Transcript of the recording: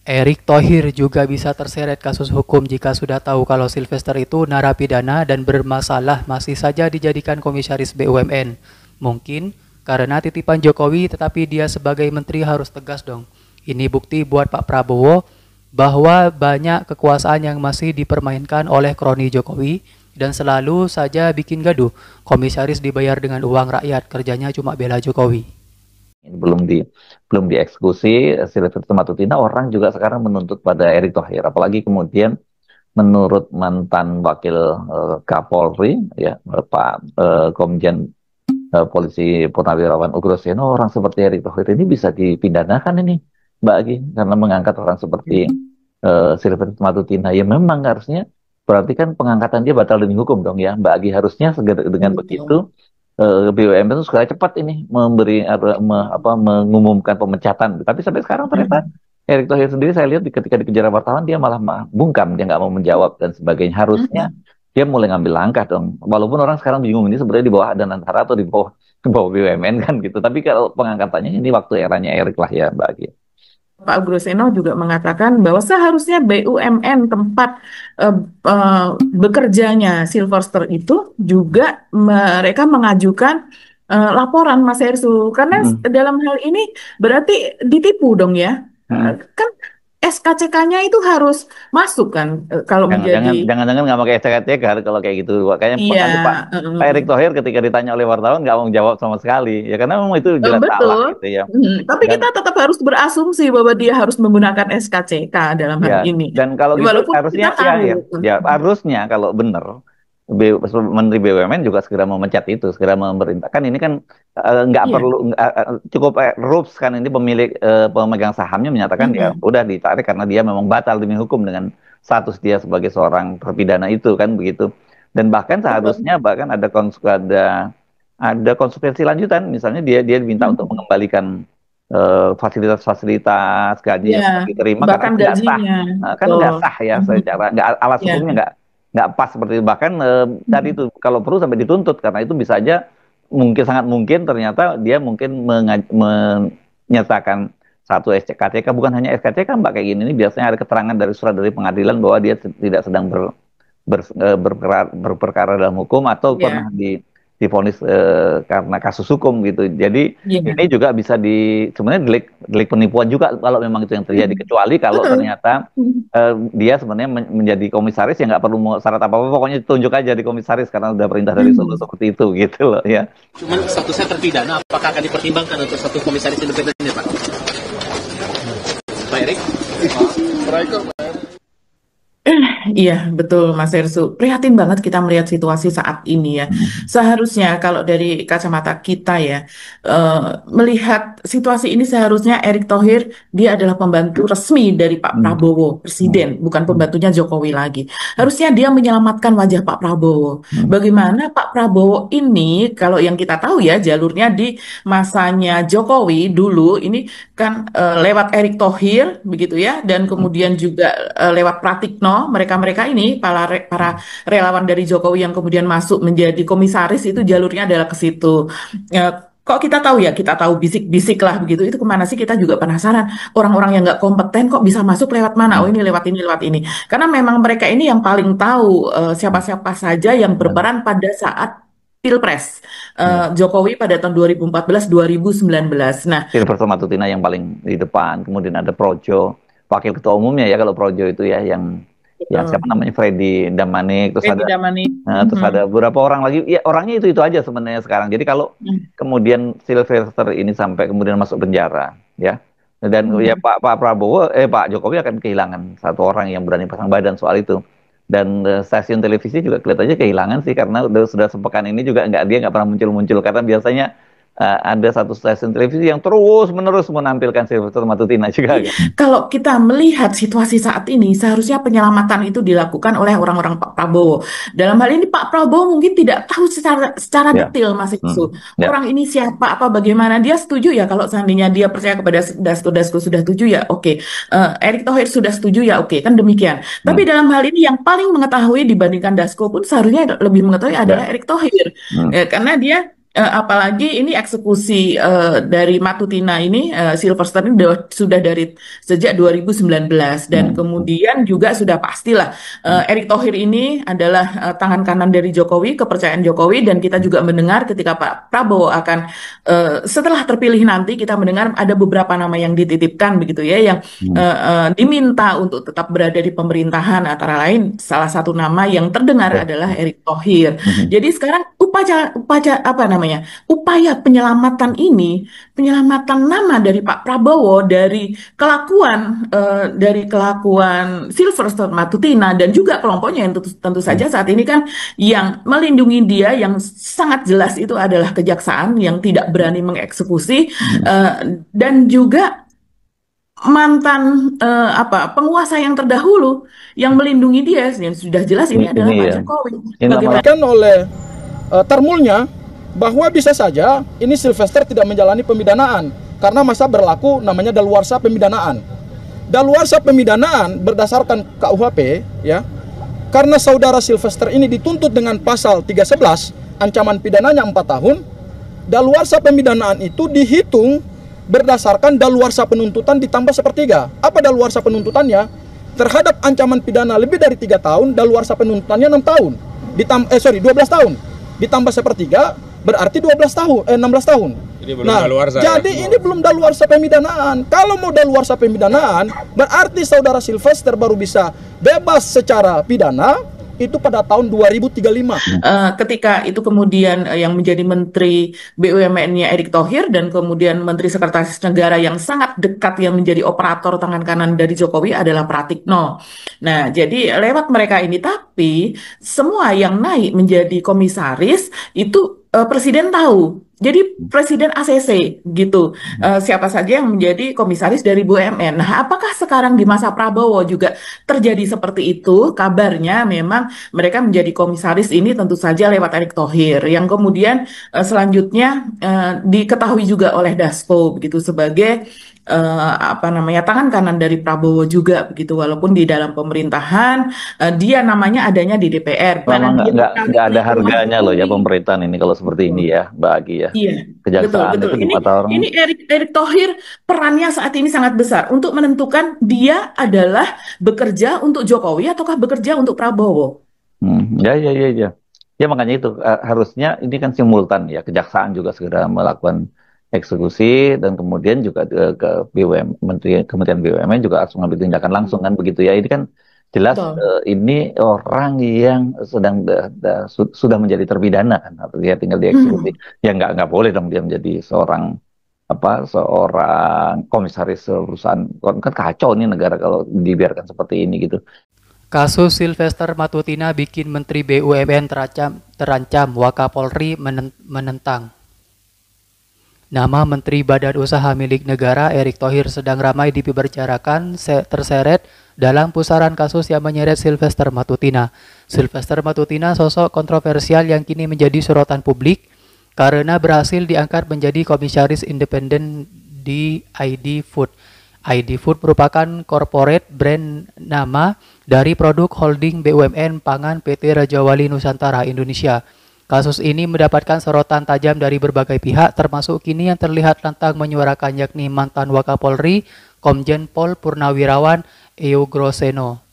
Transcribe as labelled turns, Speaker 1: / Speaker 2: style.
Speaker 1: Erick Thohir juga bisa terseret kasus hukum jika sudah tahu kalau Sylvester itu narapidana dan bermasalah masih saja dijadikan komisaris BUMN. Mungkin karena titipan Jokowi tetapi dia sebagai menteri harus tegas dong. Ini bukti buat Pak Prabowo bahwa banyak kekuasaan yang masih dipermainkan oleh kroni Jokowi dan selalu saja bikin gaduh. Komisaris dibayar dengan uang rakyat, kerjanya cuma bela Jokowi.
Speaker 2: Ini belum dieksekusi Sylvester Matutina, orang juga sekarang menuntut pada Erick Thohir, apalagi kemudian menurut mantan wakil Kapolri ya Pak Komjen Polisi Purnawirawan Ugroseno, orang seperti Erick Thohir ini bisa dipidanakan ini Mbak Agi, karena mengangkat orang seperti Sylvester Matutina. Ya memang harusnya berarti kan pengangkatan dia batal demi hukum dong ya Mbak Agi, harusnya segera dengan
Speaker 3: Betul.
Speaker 2: begitu BUMN itu segera cepat ini mengumumkan pemecatan. Tapi sampai sekarang ternyata Erick Thohir sendiri saya lihat ketika dikejar wartawan dia malah bungkam, dia nggak mau menjawab dan sebagainya. Harusnya dia mulai ngambil langkah dong. Walaupun orang sekarang bingung ini sebenarnya di bawah Adan Antara atau di bawah BUMN kan gitu. Tapi kalau pengangkatannya ini waktu eranya Erick lah ya Mbak Agi.
Speaker 3: Pak Groseno juga mengatakan bahwa seharusnya BUMN tempat bekerjanya Sylvester itu juga mereka mengajukan laporan, Mas Hersu, karena dalam hal ini berarti ditipu dong ya. Kan SKCK-nya itu harus masuk kan kalau menjadi
Speaker 2: Jangan-jangan nggak pakai SKCK kalau kayak gitu. Kayaknya
Speaker 3: iya
Speaker 2: nanti Pak Erick Thohir ketika ditanya oleh wartawan nggak mau jawab sama sekali. Ya karena memang itu jelas salah
Speaker 3: betul.
Speaker 2: gitu ya.
Speaker 3: Tapi
Speaker 2: Dan
Speaker 3: kita tetap harus berasumsi bahwa dia harus menggunakan SKCK dalam hal ini.
Speaker 2: dan kalau gitu
Speaker 3: Walaupun
Speaker 2: harusnya
Speaker 3: kita tahu.
Speaker 2: harusnya kalau benar Menteri BUMN juga segera memecat itu, segera memerintahkan. Ini kan nggak
Speaker 3: Iya.
Speaker 2: perlu cukup Rups kan ini pemilik pemegang sahamnya menyatakan ya udah ditarik karena dia memang batal demi hukum dengan status dia sebagai seorang terpidana itu kan begitu. Dan bahkan seharusnya bahkan ada konsekuensi lanjutan, misalnya dia diminta untuk mengembalikan fasilitas-fasilitas gaji
Speaker 3: Ya,
Speaker 2: yang sudah diterima karena
Speaker 3: bahkan
Speaker 2: itu nggak sah.
Speaker 3: gajinya.
Speaker 2: Kan nggak
Speaker 3: Betul.
Speaker 2: sah ya secara nggak alas
Speaker 3: Ya.
Speaker 2: hukumnya nggak pas seperti itu. Bahkan tadi itu kalau perlu sampai dituntut karena itu bisa aja sangat mungkin ternyata dia mungkin menyertakan satu SKCK, bukan hanya SKCK Mbak kayak gini. Ini biasanya ada keterangan dari surat dari pengadilan bahwa dia tidak sedang berperkara dalam hukum atau pernah
Speaker 3: Ya.
Speaker 2: divonis karena kasus hukum gitu. Jadi
Speaker 3: Ya.
Speaker 2: ini juga bisa sebenarnya delik penipuan juga kalau memang itu yang terjadi. Kecuali kalau
Speaker 3: Betul.
Speaker 2: ternyata dia sebenarnya menjadi komisaris ya nggak perlu syarat apa-apa, pokoknya tunjuk aja di komisaris karena udah perintah dari Solo seperti itu gitu loh ya.
Speaker 4: Cuman statusnya terpidana, apakah akan dipertimbangkan untuk satu komisaris independen ya Pak? Pak Erick?
Speaker 3: Iya, betul Mas Hersu. Prihatin banget kita melihat situasi saat ini ya. Seharusnya kalau dari kacamata kita ya, melihat situasi ini seharusnya Erick Thohir dia adalah pembantu resmi dari Pak Prabowo, Presiden, bukan pembantunya Jokowi lagi. Harusnya dia menyelamatkan wajah Pak Prabowo. Bagaimana Pak Prabowo ini, kalau yang kita tahu ya jalurnya di masanya Jokowi dulu, ini kan lewat Erick Thohir begitu ya, dan kemudian juga lewat Pratikno. Mereka ini para relawan dari Jokowi yang kemudian masuk menjadi komisaris itu jalurnya adalah ke situ. Kok kita tahu ya, kita tahu bisik-bisik lah begitu, itu kemana sih, kita juga penasaran. Orang-orang yang nggak kompeten kok bisa masuk lewat mana? Oh ini lewat ini, lewat ini. Karena memang mereka ini yang paling tahu siapa-siapa saja yang berperan pada saat Pilpres Jokowi pada tahun 2014-2019. Nah,
Speaker 2: Sylvester Matutina yang paling di depan, kemudian ada Projo, wakil ketua umumnya ya kalau Projo itu ya yang siapa namanya Freddy Damanik, terus
Speaker 3: Freddy Damanik.
Speaker 2: terus ada beberapa orang lagi, ya orangnya itu aja sebenarnya sekarang. Jadi kalau kemudian Sylvester ini sampai kemudian masuk penjara, ya, dan ya Pak Prabowo, Pak Jokowi akan kehilangan satu orang yang berani pasang badan soal itu. Dan stasiun televisi juga kelihatannya kehilangan sih karena sudah sepekan ini juga dia nggak pernah muncul-muncul karena biasanya ada satu stasiun televisi yang terus-menerus menampilkan Sylvester Matutina juga.
Speaker 3: Kalau kita melihat situasi saat ini, seharusnya penyelamatan itu dilakukan oleh orang-orang Pak Prabowo. Dalam hal ini Pak Prabowo mungkin tidak tahu secara detail Mas Iksu. Orang ini siapa, apa, bagaimana. Dia setuju ya kalau seandainya dia percaya kepada Dasko sudah setuju ya oke. Erick Thohir sudah setuju ya oke, kan demikian. Tapi dalam hal ini yang paling mengetahui dibandingkan Dasko pun seharusnya lebih mengetahui adalah Erick Thohir. Karena dia Apalagi ini eksekusi dari Matutina ini, Sylvester ini sudah dari sejak 2019 dan kemudian juga sudah pastilah Erick Thohir ini adalah tangan kanan dari Jokowi, kepercayaan Jokowi, dan kita juga mendengar ketika Pak Prabowo akan setelah terpilih nanti kita mendengar ada beberapa nama yang dititipkan begitu ya, yang diminta untuk tetap berada di pemerintahan, antara lain salah satu nama yang terdengar adalah Erick Thohir. Jadi sekarang upaya penyelamatan ini, penyelamatan nama dari Pak Prabowo dari kelakuan Sylvester Matutina dan juga kelompoknya yang tentu saja saat ini kan yang melindungi dia yang sangat jelas itu adalah kejaksaan yang tidak berani mengeksekusi, dan juga mantan penguasa yang terdahulu yang melindungi dia, yang sudah jelas ini adalah Pak Jokowi.
Speaker 5: Bagaimana oleh termulnya bahwa bisa saja ini Sylvester tidak menjalani pemidanaan karena masa berlaku namanya daluarsa pemidanaan. Daluarsa pemidanaan berdasarkan KUHP ya. Karena saudara Sylvester ini dituntut dengan pasal 311, ancaman pidananya 4 tahun. Daluarsa pemidanaan itu dihitung berdasarkan daluarsa penuntutan ditambah sepertiga. Apa daluarsa penuntutannya? Terhadap ancaman pidana lebih dari 3 tahun, daluarsa penuntutannya 6 tahun. 12 tahun. Ditambah sepertiga berarti 16 tahun. Jadi ini belum daluarsa pemidanaan. Kalau mau daluarsa pemidanaan, berarti saudara Sylvester baru bisa bebas secara pidana itu pada tahun 2035.
Speaker 3: Ketika itu kemudian yang menjadi Menteri BUMN-nya Erick Thohir dan kemudian Menteri Sekretaris Negara yang sangat dekat yang menjadi operator tangan kanan dari Jokowi adalah Pratikno. Nah, jadi lewat mereka ini, tapi semua yang naik menjadi komisaris itu Presiden tahu. Jadi Presiden ACC gitu, siapa saja yang menjadi komisaris dari BUMN. Nah, apakah sekarang di masa Prabowo juga terjadi seperti itu? Kabarnya memang mereka menjadi komisaris ini tentu saja lewat Erick Thohir, yang kemudian selanjutnya diketahui juga oleh Dasko begitu sebagai tangan kanan dari Prabowo juga begitu, walaupun di dalam pemerintahan dia namanya adanya di DPR.
Speaker 2: Nggak ada harganya loh ya pemerintahan ini kalau seperti ini ya, Mbak Agi ya.
Speaker 3: Iya,
Speaker 2: Kejaksaan
Speaker 3: betul.
Speaker 2: itu
Speaker 3: Ini Erick Thohir perannya saat ini sangat besar untuk menentukan dia adalah bekerja untuk Jokowi ataukah bekerja untuk Prabowo.
Speaker 2: Ya. Ya makanya itu harusnya ini kan simultan ya, kejaksaan juga segera melakukan eksekusi dan kemudian juga ke Kementerian BUMN juga harus mengambil tindakan langsung kan begitu ya. Ini kan jelas ini orang yang sudah menjadi terpidana kan, atau dia tinggal dieksekusi. Ya nggak boleh dong dia menjadi seorang komisaris perusahaan. Kan kacau nih negara kalau dibiarkan seperti ini gitu.
Speaker 1: Kasus Sylvester Matutina bikin Menteri BUMN terancam, Wakapolri menentang. Nama Menteri Badan Usaha Milik Negara Erick Thohir sedang ramai dibicarakan terseret dalam pusaran kasus yang menyeret Sylvester Matutina. Sylvester Matutina sosok kontroversial yang kini menjadi sorotan publik karena berhasil diangkat menjadi komisaris independen di ID Food. ID Food merupakan corporate brand nama dari produk holding BUMN Pangan PT Raja Wali Nusantara Indonesia. Kasus ini mendapatkan sorotan tajam dari berbagai pihak, termasuk kini yang terlihat lantang menyuarakan yakni mantan Wakapolri, Komjen Pol Purnawirawan Eugro Seno.